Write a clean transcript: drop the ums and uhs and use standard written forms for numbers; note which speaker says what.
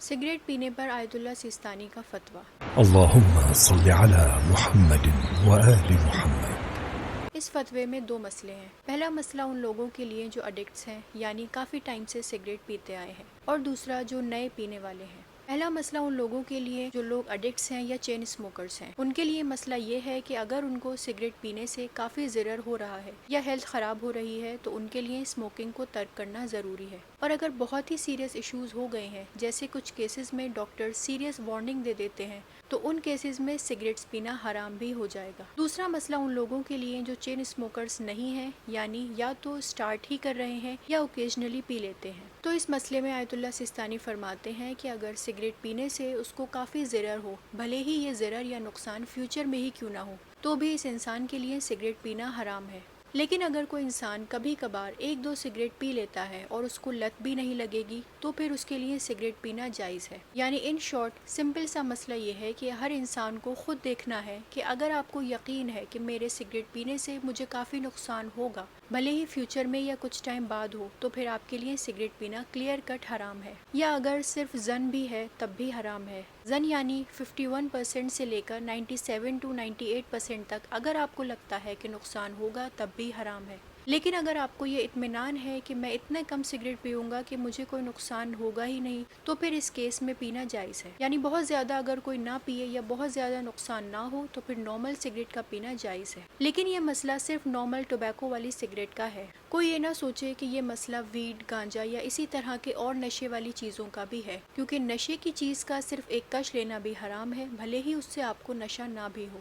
Speaker 1: Cigarette پینے پر آیت اللہ سیستانی کا فتویٰ۔
Speaker 2: اللہم صل علی محمد وآل محمد۔
Speaker 1: اس فتوے میں دو مسئلے ہیں۔ پہلا مسئلہ ان لوگوں کے لیے جو ایڈکٹس ہیں، یعنی کافی ٹائم سے سگریٹ پیتے آئے ہیں، اور دوسرا جو نئے پینے والے ہیں۔ پہلا مسئلہ ان لوگوں کے لیے جو لوگ ایڈکٹس ہیں یا چین اسموکرز ہیں، ان کے لیے مسئلہ یہ ہے کہ اگر ان کو سگریٹ پینے سے کافی ضرر ہو رہا ہے یا ہیلتھ خراب ہو رہی ہے تو ان کے لیے اسموکنگ کو ترک کرنا ضروری ہے، اور اگر بہت ہی سیریس ایشوز ہو گئے ہیں، جیسے کچھ کیسز میں ڈاکٹر سیریس وارننگ دے دیتے ہیں، تو ان کیسز میں سگریٹس پینا حرام بھی ہو جائے گا۔ دوسرا مسئلہ ان لوگوں کے لیے جو چین اسموکرز نہیں ہیں، یعنی یا تو سٹارٹ ہی کر رہے ہیں یا اوکیجنلی پی لیتے ہیں۔ تو اس مسئلے میں آیت اللہ سیستانی فرماتے ہیں کہ اگر سگریٹ پینے سے اس کو کافی ضرر ہو، بھلے ہی یہ ضرر یا نقصان فیوچر میں ہی کیوں نہ ہو، تو بھی اس انسان کے لیے سگریٹ پینا حرام ہے۔ لیکن اگر کوئی انسان کبھی کبھار ایک دو سگریٹ پی لیتا ہے اور اس کو لت بھی نہیں لگے گی، تو پھر اس کے لیے سگریٹ پینا جائز ہے۔ یعنی ان شارٹ سمپل سا مسئلہ یہ ہے کہ ہر انسان کو خود دیکھنا ہے کہ اگر آپ کو یقین ہے کہ میرے سگریٹ پینے سے مجھے کافی نقصان ہوگا، بھلے ہی فیوچر میں یا کچھ ٹائم بعد ہو، تو پھر آپ کے لیے سگریٹ پینا کلیئر کٹ حرام ہے۔ یا اگر صرف ظن بھی ہے تب بھی حرام ہے۔ ظن یعنی 51% سے لے کر 97 to 98% تک اگر آپ کو لگتا ہے کہ نقصان ہوگا تب بھی حرام ہے۔ لیکن اگر آپ کو یہ اطمینان ہے کہ میں اتنے کم سگریٹ پیوں گا کہ مجھے کوئی نقصان ہوگا ہی نہیں، تو پھر اس کیس میں پینا جائز ہے۔ یعنی بہت زیادہ اگر کوئی نہ پیے یا بہت زیادہ نقصان نہ ہو تو پھر نارمل سگریٹ کا پینا جائز ہے۔ لیکن یہ مسئلہ صرف نارمل ٹوبیکو والی سگریٹ کا ہے۔ کوئی یہ نہ سوچے کہ یہ مسئلہ ویڈ، گانجا یا اسی طرح کے اور نشے والی چیزوں کا بھی ہے، کیونکہ نشے کی چیز کا صرف ایک کش لینا بھی حرام ہے، بھلے ہی اس سے آپ کو نشہ نہ بھی ہو۔